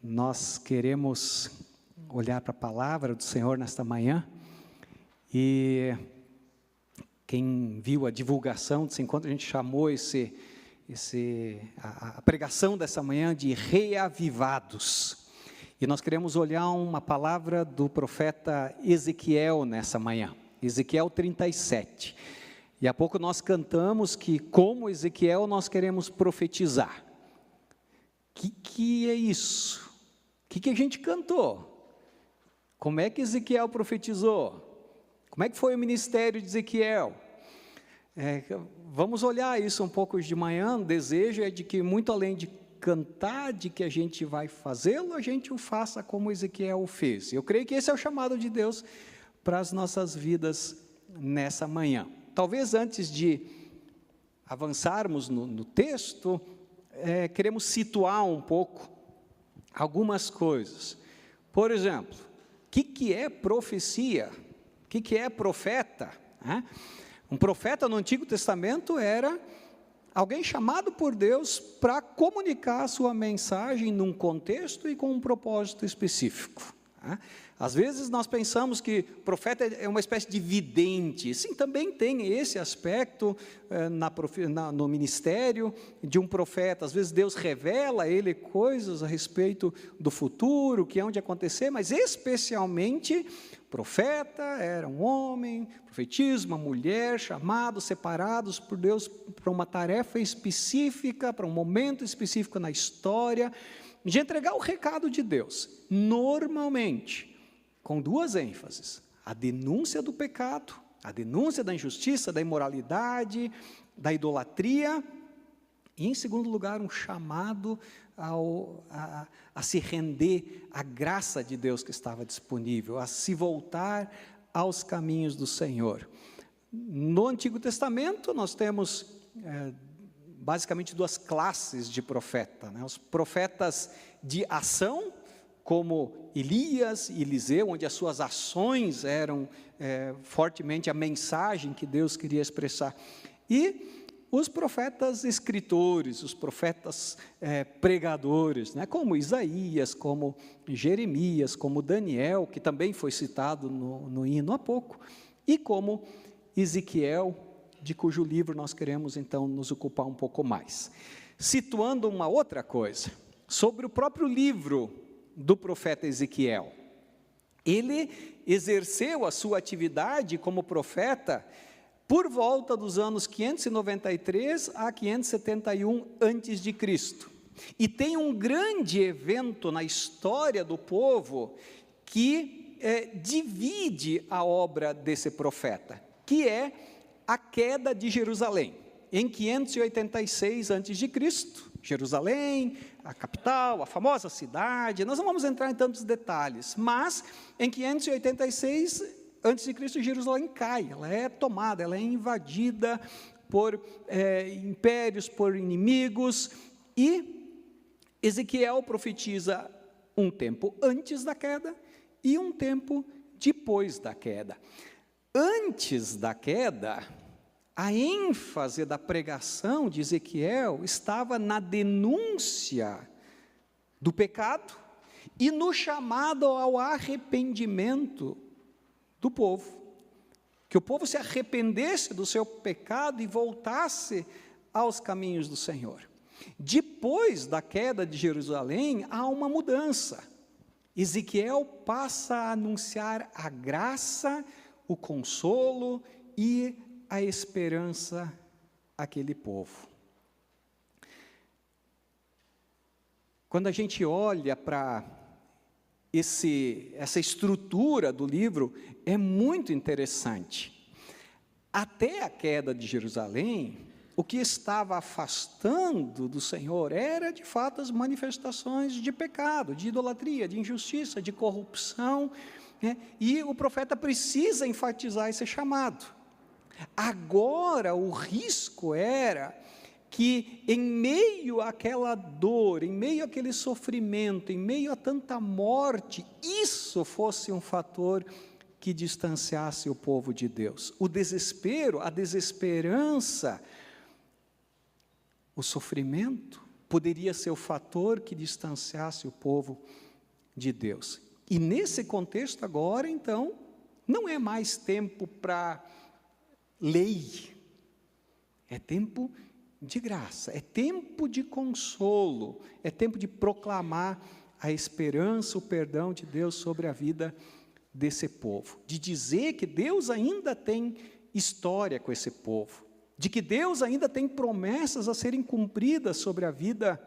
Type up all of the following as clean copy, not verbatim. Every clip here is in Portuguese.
Nós queremos olhar para a palavra do Senhor nesta manhã, e quem viu a divulgação desse encontro, a gente chamou a pregação dessa manhã de Reavivados, e nós queremos olhar uma palavra do profeta Ezequiel nessa manhã, Ezequiel 37, e há pouco nós cantamos que, como Ezequiel, nós queremos profetizar. O que é isso? O que a gente cantou? Como é que Ezequiel profetizou? Como é que foi o ministério de Ezequiel? Vamos olhar isso um pouco de manhã. O desejo é de que, muito além de cantar, de que a gente vai fazê-lo, a gente o faça como Ezequiel o fez. Eu creio que esse é o chamado de Deus para as nossas vidas nessa manhã. Talvez antes de avançarmos no texto, queremos situar um pouco algumas coisas. Por exemplo, o que é profecia? O que é profeta? Um profeta no Antigo Testamento era alguém chamado por Deus para comunicar a sua mensagem num contexto e com um propósito específico. Às vezes nós pensamos que profeta é uma espécie de vidente. Sim, também tem esse aspecto no ministério de um profeta. Às vezes Deus revela a ele coisas a respeito do futuro, que é onde acontecer, mas especialmente profeta era um homem, profetiza uma mulher, chamados, separados por Deus para uma tarefa específica, para um momento específico na história, de entregar o recado de Deus, normalmente, com duas ênfases: a denúncia do pecado, a denúncia da injustiça, da imoralidade, da idolatria, e, em segundo lugar, um chamado a se render à graça de Deus que estava disponível, a se voltar aos caminhos do Senhor. No Antigo Testamento, nós temos basicamente duas classes de profeta, os profetas de ação, como Elias e Eliseu, onde as suas ações eram fortemente a mensagem que Deus queria expressar, e os profetas escritores, os profetas pregadores, como Isaías, como Jeremias, como Daniel, que também foi citado no hino há pouco, e como Ezequiel, de cujo livro nós queremos então nos ocupar um pouco mais. Situando uma outra coisa, sobre o próprio livro do profeta Ezequiel. Ele exerceu a sua atividade como profeta por volta dos anos 593 a 571 a.C. E tem um grande evento na história do povo que divide a obra desse profeta, que é a queda de Jerusalém, em 586 a.C., Jerusalém, a capital, a famosa cidade. Nós não vamos entrar em tantos detalhes, mas em 586 a.C., Jerusalém cai, ela é tomada, ela é invadida por impérios, por inimigos, e Ezequiel profetiza um tempo antes da queda e um tempo depois da queda. Antes da queda, a ênfase da pregação de Ezequiel estava na denúncia do pecado e no chamado ao arrependimento do povo, que o povo se arrependesse do seu pecado e voltasse aos caminhos do Senhor. Depois da queda de Jerusalém, há uma mudança. Ezequiel passa a anunciar a graça, o consolo e a esperança àquele povo. Quando a gente olha para essa estrutura do livro, é muito interessante. Até a queda de Jerusalém, o que estava afastando do Senhor era, de fato, as manifestações de pecado, de idolatria, de injustiça, de corrupção, e o profeta precisa enfatizar esse chamado. Agora, o risco era que, em meio àquela dor, em meio àquele sofrimento, em meio a tanta morte, isso fosse um fator que distanciasse o povo de Deus. O desespero, a desesperança, o sofrimento poderia ser o fator que distanciasse o povo de Deus. E nesse contexto agora, então, não é mais tempo para lei, é tempo de graça, é tempo de consolo, é tempo de proclamar a esperança, o perdão de Deus sobre a vida desse povo, de dizer que Deus ainda tem história com esse povo, de que Deus ainda tem promessas a serem cumpridas sobre a vida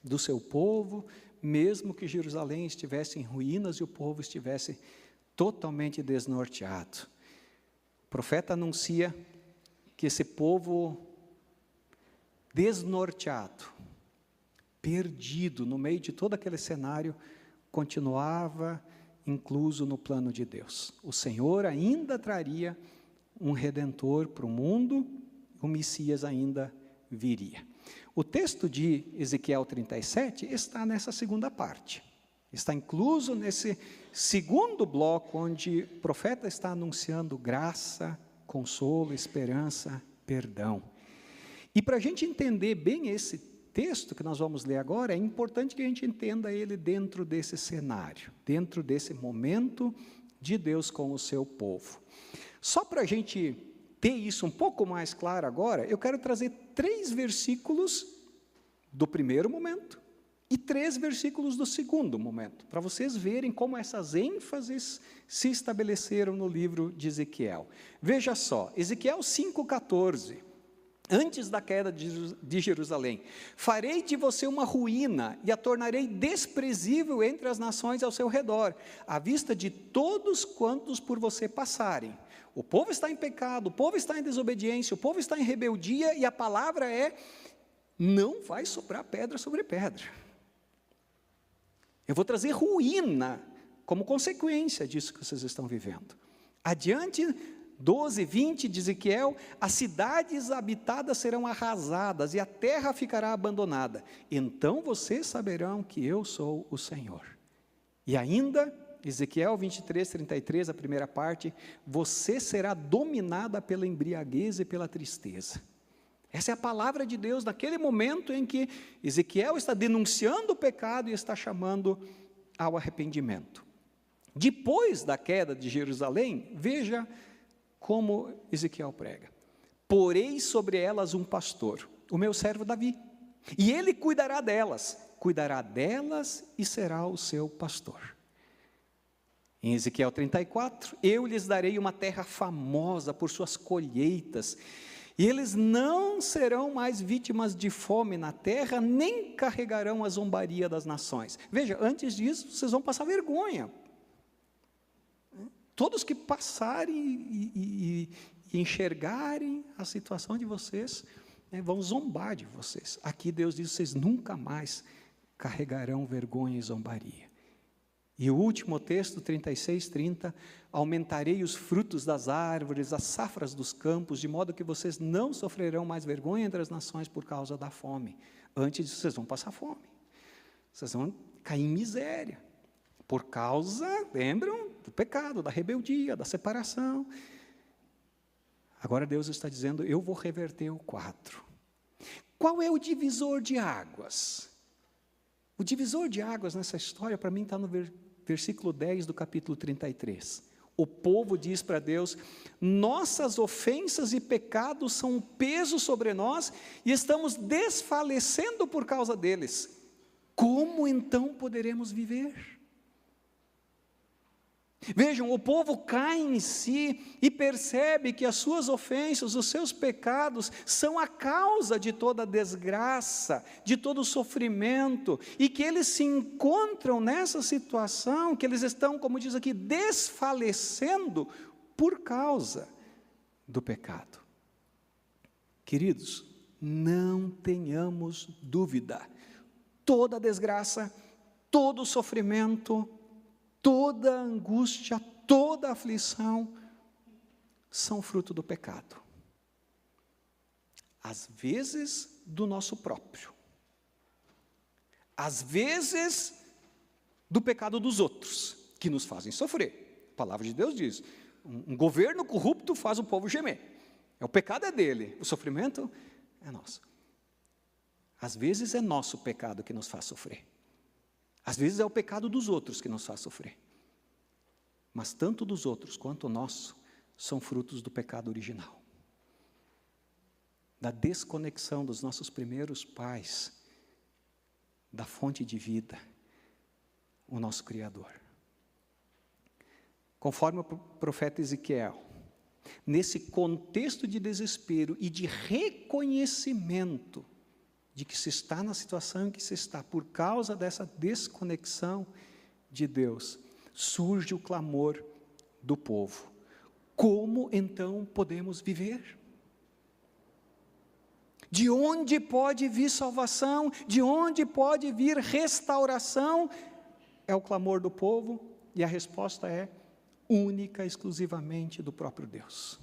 do seu povo, mesmo que Jerusalém estivesse em ruínas e o povo estivesse totalmente desnorteado. O profeta anuncia que esse povo desnorteado, perdido no meio de todo aquele cenário, continuava incluso no plano de Deus. O Senhor ainda traria um Redentor para o mundo, o Messias ainda viria. O texto de Ezequiel 37 está nessa segunda parte. Está incluso nesse segundo bloco, onde o profeta está anunciando graça, consolo, esperança, perdão. E para a gente entender bem esse texto que nós vamos ler agora, é importante que a gente entenda ele dentro desse cenário, dentro desse momento de Deus com o seu povo. Só para a gente ter isso um pouco mais claro agora, eu quero trazer 3 versículos do primeiro momento e 3 versículos do segundo momento, para vocês verem como essas ênfases se estabeleceram no livro de Ezequiel. Veja só, Ezequiel 5,14, antes da queda de Jerusalém: farei de você uma ruína e a tornarei desprezível entre as nações ao seu redor, à vista de todos quantos por você passarem. O povo está em pecado, o povo está em desobediência, o povo está em rebeldia, e a palavra é: não vai sobrar pedra sobre pedra. Eu vou trazer ruína como consequência disso que vocês estão vivendo. Adiante, 12, 20 de Ezequiel: as cidades habitadas serão arrasadas e a terra ficará abandonada. Então vocês saberão que eu sou o Senhor. E ainda, Ezequiel 23, 33, a primeira parte: você será dominada pela embriaguez e pela tristeza. Essa é a palavra de Deus naquele momento em que Ezequiel está denunciando o pecado e está chamando ao arrependimento. Depois da queda de Jerusalém, veja como Ezequiel prega: porei sobre elas um pastor, o meu servo Davi, e ele cuidará delas e será o seu pastor. Em Ezequiel 34, eu lhes darei uma terra famosa por suas colheitas, e eles não serão mais vítimas de fome na terra, nem carregarão a zombaria das nações. Veja, antes disso, vocês vão passar vergonha. Todos que passarem e enxergarem a situação de vocês, vão zombar de vocês. Aqui Deus diz: vocês nunca mais carregarão vergonha e zombaria. E o último texto, 36, 30, aumentarei os frutos das árvores, as safras dos campos, de modo que vocês não sofrerão mais vergonha entre as nações por causa da fome. Antes disso, vocês vão passar fome. Vocês vão cair em miséria. Por causa, lembram, do pecado, da rebeldia, da separação. Agora Deus está dizendo: eu vou reverter o quadro. Qual é o divisor de águas? O divisor de águas nessa história, para mim, está no versículo 10 do capítulo 33. O povo diz para Deus: nossas ofensas e pecados são um peso sobre nós e estamos desfalecendo por causa deles. Como então poderemos viver? Vejam, o povo cai em si e percebe que as suas ofensas, os seus pecados, são a causa de toda a desgraça, de todo o sofrimento, e que eles se encontram nessa situação, que eles estão, como diz aqui, desfalecendo por causa do pecado. Queridos, não tenhamos dúvida, toda a desgraça, todo o sofrimento, toda a angústia, toda a aflição são fruto do pecado. Às vezes do nosso próprio, às vezes do pecado dos outros, que nos fazem sofrer. A palavra de Deus diz: um governo corrupto faz o povo gemer. O pecado é dele, o sofrimento é nosso. Às vezes é nosso pecado que nos faz sofrer. Às vezes é o pecado dos outros que nos faz sofrer. Mas tanto dos outros quanto o nosso são frutos do pecado original. Da desconexão dos nossos primeiros pais, da fonte de vida, o nosso Criador. Conforme o profeta Ezequiel, nesse contexto de desespero e de reconhecimento de que se está na situação em que se está, por causa dessa desconexão de Deus, surge o clamor do povo. Como então podemos viver? De onde pode vir salvação? De onde pode vir restauração? É o clamor do povo, e a resposta é única e exclusivamente do próprio Deus.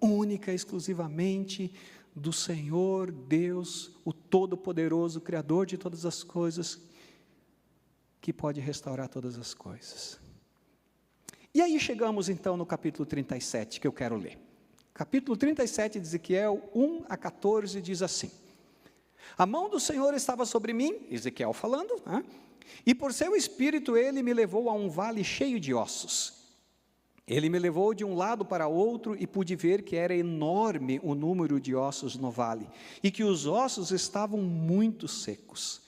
Única e exclusivamente do Senhor Deus, o Todo-Poderoso, Criador de todas as coisas, que pode restaurar todas as coisas. E aí chegamos então no capítulo 37, que eu quero ler. Capítulo 37 de Ezequiel, 1 a 14, diz assim: a mão do Senhor estava sobre mim, Ezequiel falando, e por seu espírito ele me levou a um vale cheio de ossos. Ele me levou de um lado para outro e pude ver que era enorme o número de ossos no vale, e que os ossos estavam muito secos.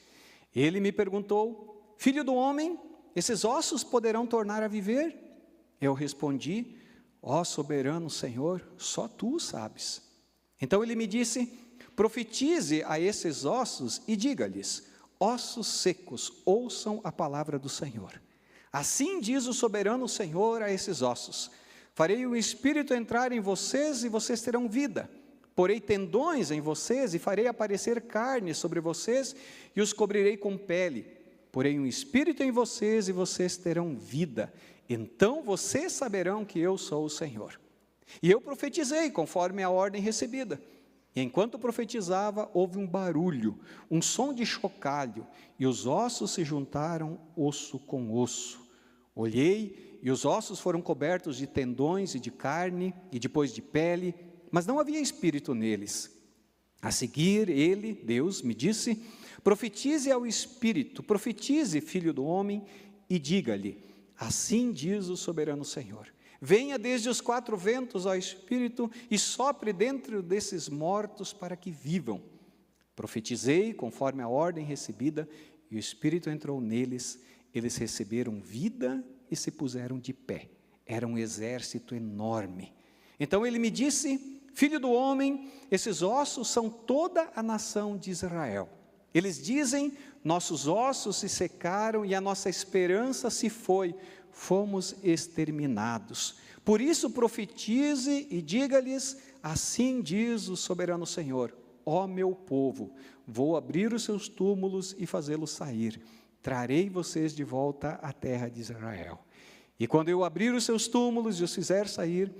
Ele me perguntou: filho do homem, esses ossos poderão tornar a viver? Eu respondi: ó soberano Senhor, só tu o sabes. Então ele me disse: profetize a esses ossos e diga-lhes: ossos secos, ouçam a palavra do Senhor. Assim diz o soberano Senhor a esses ossos: farei o Espírito entrar em vocês e vocês terão vida. Porei tendões em vocês e farei aparecer carne sobre vocês e os cobrirei com pele. Porei um Espírito em vocês e vocês terão vida. Então vocês saberão que eu sou o Senhor. E eu profetizei conforme a ordem recebida. E enquanto profetizava, houve um barulho, um som de chocalho, e os ossos se juntaram osso com osso. Olhei, e os ossos foram cobertos de tendões e de carne, e depois de pele, mas não havia espírito neles. A seguir, ele, Deus, me disse: profetize ao Espírito, profetize, filho do homem, e diga-lhe: assim diz o soberano Senhor: venha desde os quatro ventos ao Espírito e sopre dentro desses mortos para que vivam. Profetizei conforme a ordem recebida, e o Espírito entrou neles, eles receberam vida e se puseram de pé. Era um exército enorme. Então ele me disse: filho do homem, esses ossos são toda a nação de Israel. Eles dizem: nossos ossos se secaram e a nossa esperança se foi, fomos exterminados. Por isso profetize e diga-lhes: assim diz o soberano Senhor: ó meu povo, vou abrir os seus túmulos e fazê-los sair. Trarei vocês de volta à terra de Israel. E quando eu abrir os seus túmulos e os fizer sair,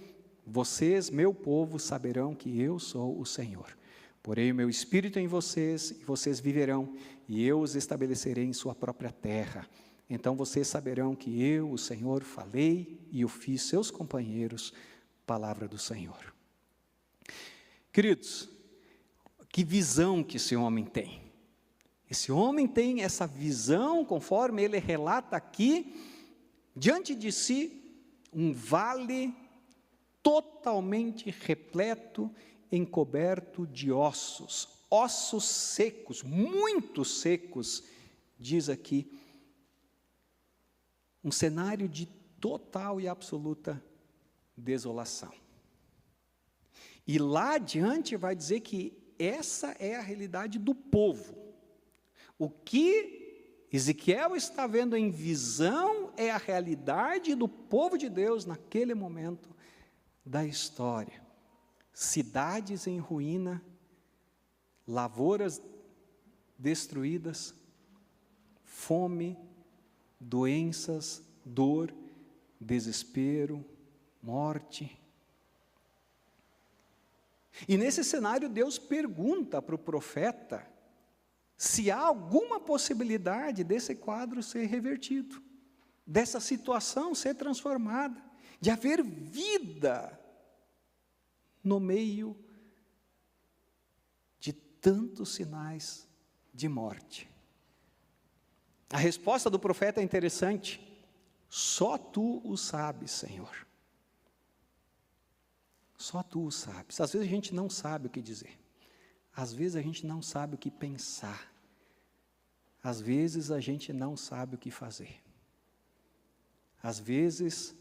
vocês, meu povo, saberão que eu sou o Senhor. Porei o meu Espírito em vocês, e vocês viverão, e eu os estabelecerei em sua própria terra. Então vocês saberão que eu, o Senhor, falei e o fiz seus companheiros, palavra do Senhor. Queridos, que visão que esse homem tem. Esse homem tem essa visão, conforme ele relata aqui, diante de si, um vale totalmente repleto, encoberto de ossos, ossos secos, muito secos, diz aqui, um cenário de total e absoluta desolação. E lá adiante vai dizer que essa é a realidade do povo. O que Ezequiel está vendo em visão é a realidade do povo de Deus naquele momento da história. Cidades em ruína, lavouras destruídas, fome, doenças, dor, desespero, morte. E nesse cenário Deus pergunta para o profeta se há alguma possibilidade desse quadro ser revertido, dessa situação ser transformada, de haver vida no meio de tantos sinais de morte. A resposta do profeta é interessante: só tu o sabes, Senhor. Só tu o sabes. Às vezes a gente não sabe o que dizer. Às vezes a gente não sabe o que pensar. Às vezes a gente não sabe o que fazer. Às vezes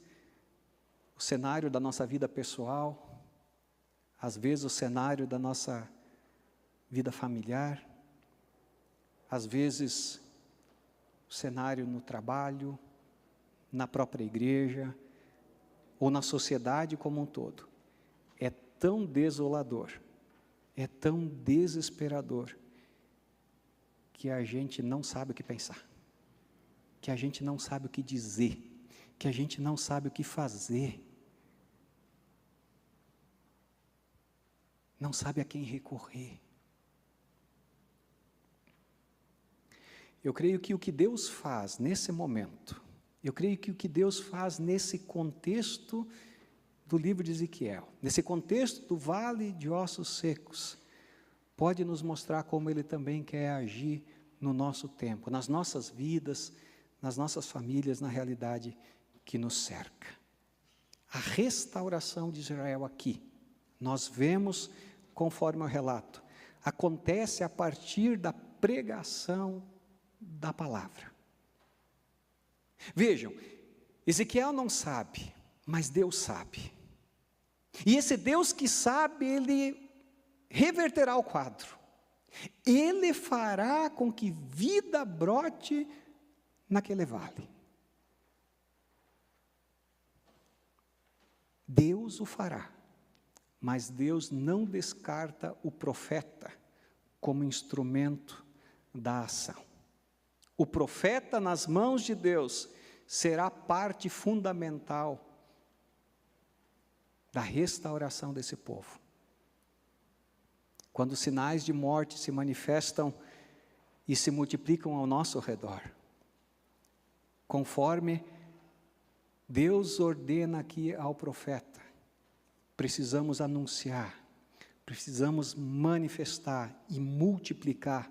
o cenário da nossa vida pessoal, às vezes o cenário da nossa vida familiar, às vezes o cenário no trabalho, na própria igreja, ou na sociedade como um todo, é tão desolador, é tão desesperador, que a gente não sabe o que pensar, que a gente não sabe o que dizer, que a gente não sabe o que fazer, não sabe a quem recorrer. Eu creio que o que Deus faz nesse momento, eu creio que o que Deus faz nesse contexto do livro de Ezequiel, nesse contexto do vale de ossos secos, pode nos mostrar como Ele também quer agir no nosso tempo, nas nossas vidas, nas nossas famílias, na realidade que nos cerca. A restauração de Israel aqui, nós vemos, conforme o relato, acontece a partir da pregação da palavra. Vejam, Ezequiel não sabe, mas Deus sabe. E esse Deus que sabe, Ele reverterá o quadro. Ele fará com que vida brote naquele vale. Deus o fará, mas Deus não descarta o profeta como instrumento da ação. O profeta nas mãos de Deus será parte fundamental da restauração desse povo. Quando sinais de morte se manifestam e se multiplicam ao nosso redor, conforme Deus ordena aqui ao profeta, precisamos anunciar, precisamos manifestar e multiplicar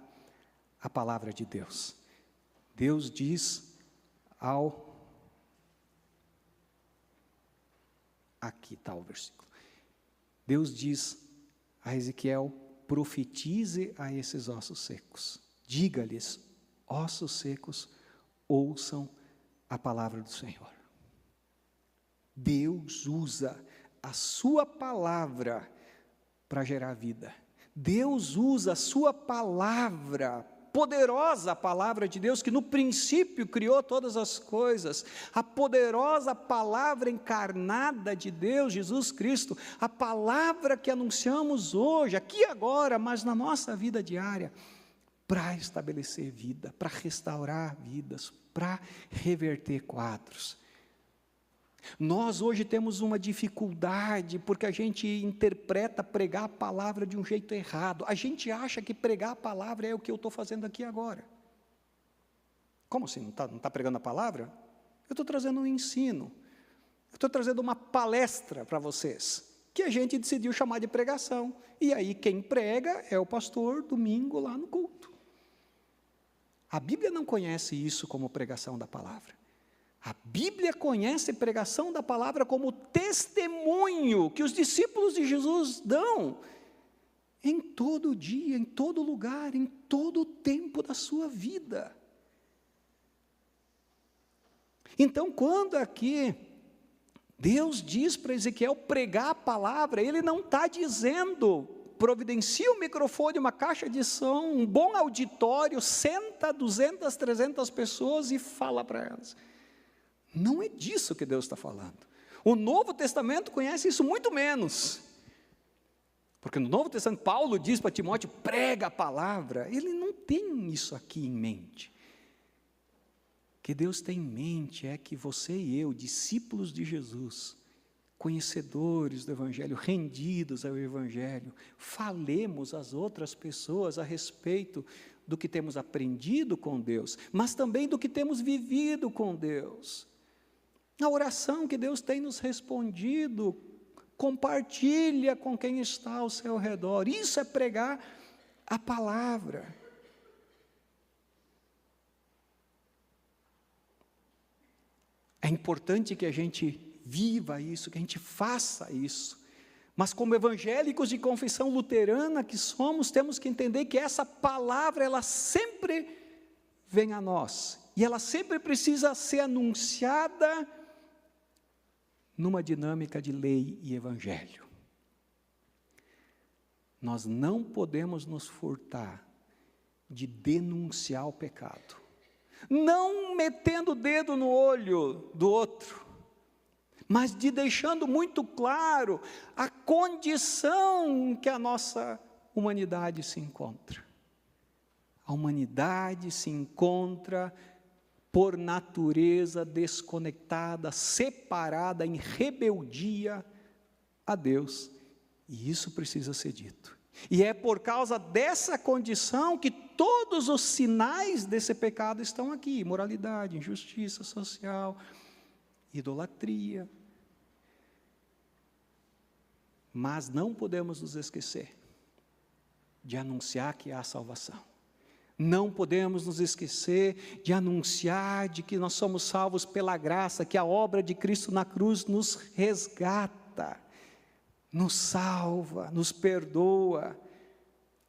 a palavra de Deus. Deus diz aqui está o versículo. Deus diz a Ezequiel: profetize a esses ossos secos. Diga-lhes: ossos secos, ouçam a palavra do Senhor. Deus usa a sua palavra para gerar vida. Deus usa a sua palavra, poderosa palavra de Deus, que no princípio criou todas as coisas, a poderosa palavra encarnada de Deus, Jesus Cristo, a palavra que anunciamos hoje, aqui e agora, mas na nossa vida diária, para estabelecer vida, para restaurar vidas, para reverter quadros. Nós hoje temos uma dificuldade, porque a gente interpreta pregar a palavra de um jeito errado. A gente acha que pregar a palavra é o que eu estou fazendo aqui agora. Como assim? Não está pregando a palavra? Eu estou trazendo um ensino. Eu estou trazendo uma palestra para vocês, que a gente decidiu chamar de pregação. E aí quem prega é o pastor domingo lá no culto. A Bíblia não conhece isso como pregação da palavra. A Bíblia conhece a pregação da palavra como testemunho que os discípulos de Jesus dão em todo dia, em todo lugar, em todo o tempo da sua vida. Então, quando aqui Deus diz para Ezequiel pregar a palavra, Ele não está dizendo: providencia um microfone, uma caixa de som, um bom auditório, senta 200, 300 pessoas e fala para elas. Não é disso que Deus está falando. O Novo Testamento conhece isso muito menos. Porque no Novo Testamento, Paulo diz para Timóteo: prega a palavra. Ele não tem isso aqui em mente. O que Deus tem em mente é que você e eu, discípulos de Jesus, conhecedores do Evangelho, rendidos ao Evangelho, falemos às outras pessoas a respeito do que temos aprendido com Deus, mas também do que temos vivido com Deus. A oração que Deus tem nos respondido, compartilha com quem está ao seu redor. Isso é pregar a palavra. É importante que a gente viva isso, que a gente faça isso. Mas como evangélicos de confissão luterana que somos, temos que entender que essa palavra, ela sempre vem a nós. E ela sempre precisa ser anunciada numa dinâmica de lei e evangelho. Nós não podemos nos furtar de denunciar o pecado. Não metendo o dedo no olho do outro, mas de deixando muito claro a condição em que a nossa humanidade se encontra. A humanidade se encontra, por natureza, desconectada, separada, em rebeldia a Deus. E isso precisa ser dito. E é por causa dessa condição que todos os sinais desse pecado estão aqui: imoralidade, injustiça social, idolatria. Mas não podemos nos esquecer de anunciar que há salvação. Não podemos nos esquecer de anunciar de que nós somos salvos pela graça, que a obra de Cristo na cruz nos resgata, nos salva, nos perdoa,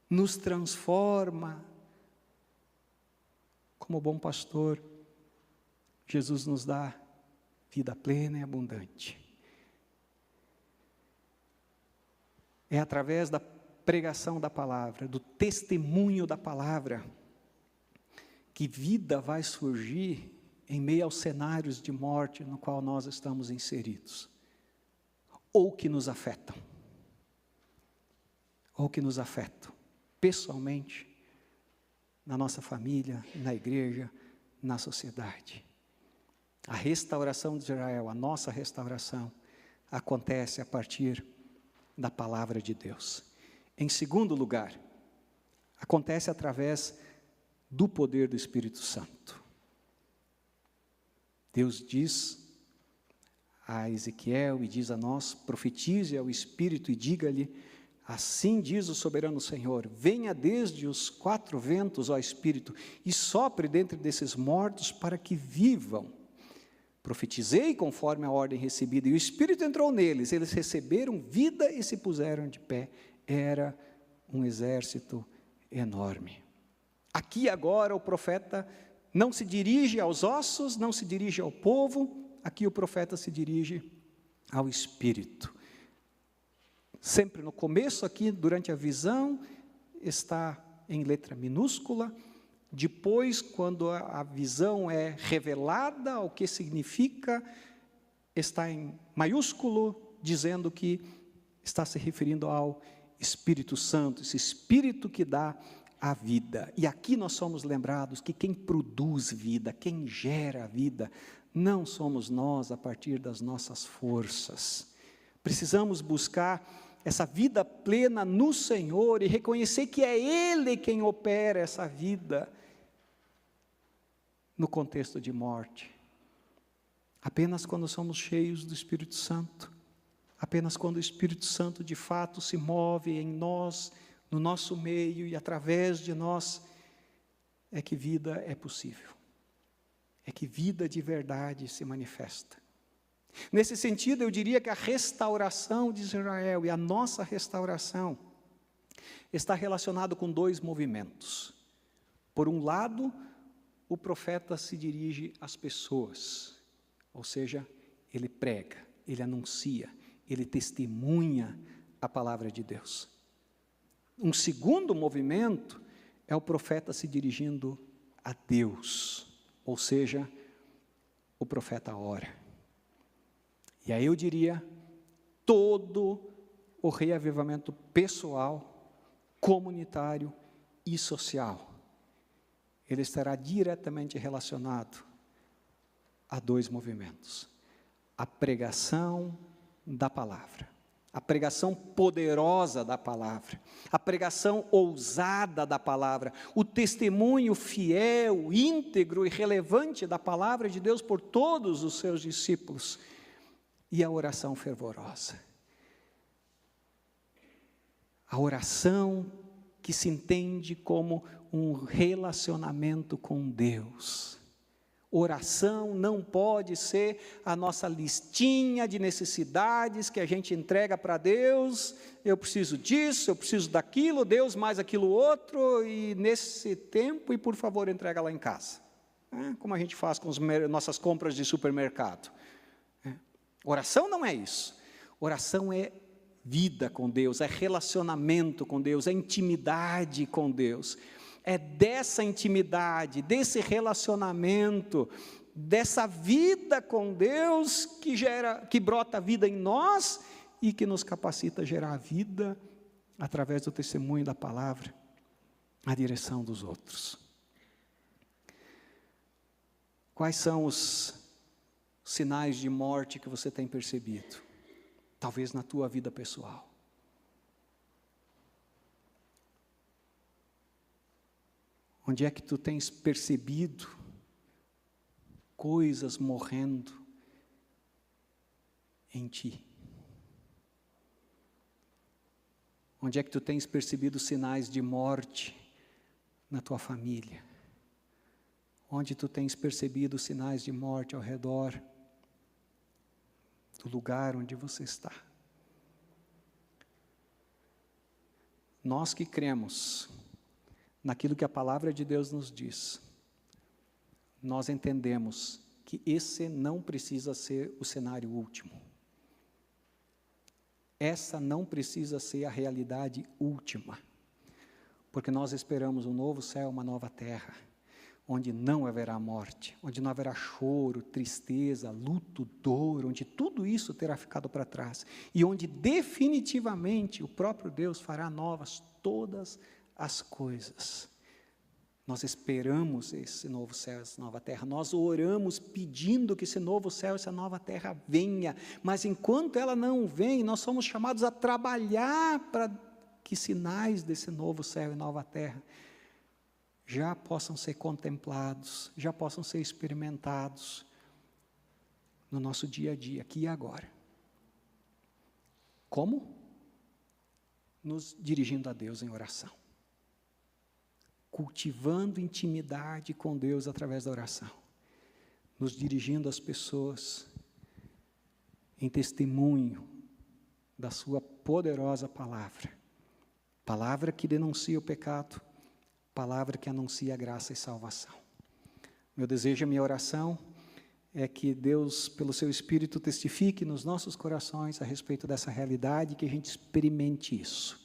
nos transforma. Como bom pastor, Jesus nos dá vida plena e abundante. É através da pregação da palavra, do testemunho da palavra, que vida vai surgir em meio aos cenários de morte no qual nós estamos inseridos, ou que nos afetam, pessoalmente, na nossa família, na igreja, na sociedade. A restauração de Israel, a nossa restauração, acontece a partir da palavra de Deus. Em segundo lugar, acontece através do poder do Espírito Santo. Deus diz a Ezequiel e diz a nós: profetize ao Espírito e diga-lhe: assim diz o soberano Senhor, venha desde os 4 ventos, ó Espírito, e sopre dentre desses mortos para que vivam. Profetizei conforme a ordem recebida, e o Espírito entrou neles, eles receberam vida e se puseram de pé. Era um exército enorme. Aqui agora o profeta não se dirige aos ossos, não se dirige ao povo, aqui o profeta se dirige ao Espírito. Sempre no começo aqui, durante a visão, está em letra minúscula. Depois, quando a visão é revelada, o que significa, está em maiúsculo, dizendo que está se referindo ao Espírito Santo, esse Espírito que dá a vida. E aqui nós somos lembrados que quem produz vida, quem gera a vida, não somos nós a partir das nossas forças. Precisamos buscar essa vida plena no Senhor e reconhecer que é Ele quem opera essa vida no contexto de morte. Apenas quando somos cheios do Espírito Santo, apenas quando o Espírito Santo de fato se move em nós, no nosso meio e através de nós, é que vida é possível, é que vida de verdade se manifesta. Nesse sentido, eu diria que a restauração de Israel e a nossa restauração está relacionado com 2 movimentos. Por um lado, o profeta se dirige às pessoas, ou seja, ele prega, ele anuncia, ele testemunha a palavra de Deus. Um segundo movimento é o profeta se dirigindo a Deus, ou seja, o profeta ora. E aí eu diria, todo o reavivamento pessoal, comunitário e social, ele estará diretamente relacionado a 2 movimentos: a pregação da palavra, a pregação poderosa da palavra, a pregação ousada da palavra, o testemunho fiel, íntegro e relevante da palavra de Deus por todos os seus discípulos, e a oração fervorosa. A oração que se entende como um relacionamento com Deus. Oração não pode ser a nossa listinha de necessidades que a gente entrega para Deus. Eu preciso disso, eu preciso daquilo, Deus mais aquilo outro, e nesse tempo, e por favor, entrega lá em casa. Como a gente faz com as nossas compras de supermercado. Oração não é isso. Oração é vida com Deus, é relacionamento com Deus, é intimidade com Deus. É dessa intimidade, desse relacionamento, dessa vida com Deus que brota a vida em nós e que nos capacita a gerar a vida através do testemunho da palavra, na direção dos outros. Quais são os sinais de morte que você tem percebido? Talvez na tua vida pessoal. Onde é que tu tens percebido coisas morrendo em ti? Onde é que tu tens percebido sinais de morte na tua família? Onde tu tens percebido sinais de morte ao redor do lugar onde você está? Nós que cremos naquilo que a palavra de Deus nos diz, nós entendemos que esse não precisa ser o cenário último. Essa não precisa ser a realidade última, porque nós esperamos um novo céu, uma nova terra, onde não haverá morte, onde não haverá choro, tristeza, luto, dor, onde tudo isso terá ficado para trás, e onde definitivamente o próprio Deus fará novas todas as coisas. Nós esperamos esse novo céu, essa nova terra, nós oramos pedindo que esse novo céu, essa nova terra venha, mas enquanto ela não vem, nós somos chamados a trabalhar para que sinais desse novo céu e nova terra já possam ser contemplados, já possam ser experimentados no nosso dia a dia, aqui e agora. Como? Nos dirigindo a Deus em oração. Cultivando intimidade com Deus através da oração. Nos dirigindo às pessoas em testemunho da sua poderosa palavra. Palavra que denuncia o pecado, palavra que anuncia a graça e salvação. Meu desejo, a minha oração é que Deus, pelo seu Espírito, testifique nos nossos corações a respeito dessa realidade e que a gente experimente isso.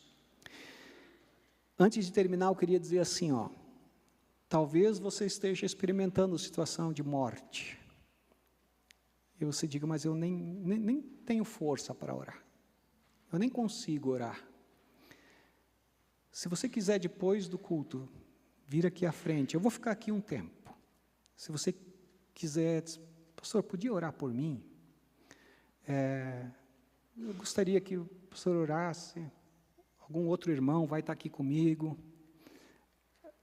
Antes de terminar, eu queria dizer assim, talvez você esteja experimentando situação de morte. E você diga, mas eu nem tenho força para orar. Eu nem consigo orar. Se você quiser, depois do culto, vir aqui à frente, eu vou ficar aqui um tempo. Se você quiser, pastor, podia orar por mim? Eu gostaria que o pastor orasse. Algum outro irmão vai estar aqui comigo.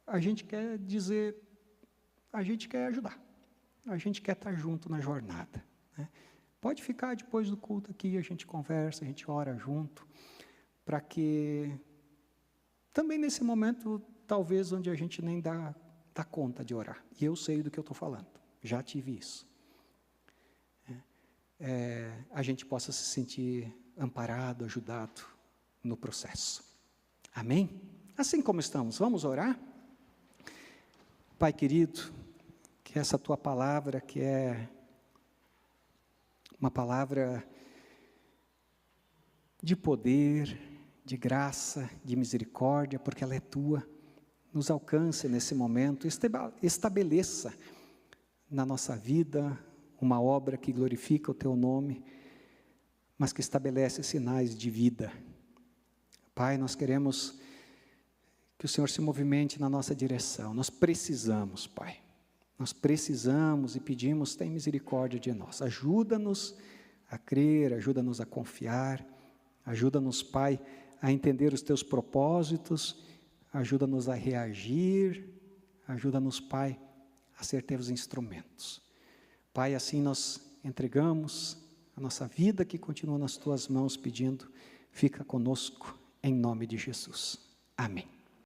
A gente quer dizer, a gente quer ajudar. A gente quer estar junto na jornada. Né? Pode ficar depois do culto aqui, a gente conversa, a gente ora junto, para que também nesse momento, talvez onde a gente nem dá conta de orar. E eu sei do que eu estou falando, já tive isso. A gente possa se sentir amparado, ajudado no processo. Amém? Assim como estamos, vamos orar? Pai querido, que essa tua palavra, que é uma palavra de poder, de graça, de misericórdia, porque ela é tua, nos alcance nesse momento, estabeleça na nossa vida uma obra que glorifica o teu nome, mas que estabelece sinais de vida. Pai, nós queremos que o Senhor se movimente na nossa direção. Nós precisamos, Pai. Nós precisamos e pedimos, tem misericórdia de nós. Ajuda-nos a crer, ajuda-nos a confiar. Ajuda-nos, Pai, a entender os teus propósitos. Ajuda-nos a reagir. Ajuda-nos, Pai, a ser teus instrumentos. Pai, assim nós entregamos a nossa vida que continua nas tuas mãos, pedindo, fica conosco, em nome de Jesus. Amém.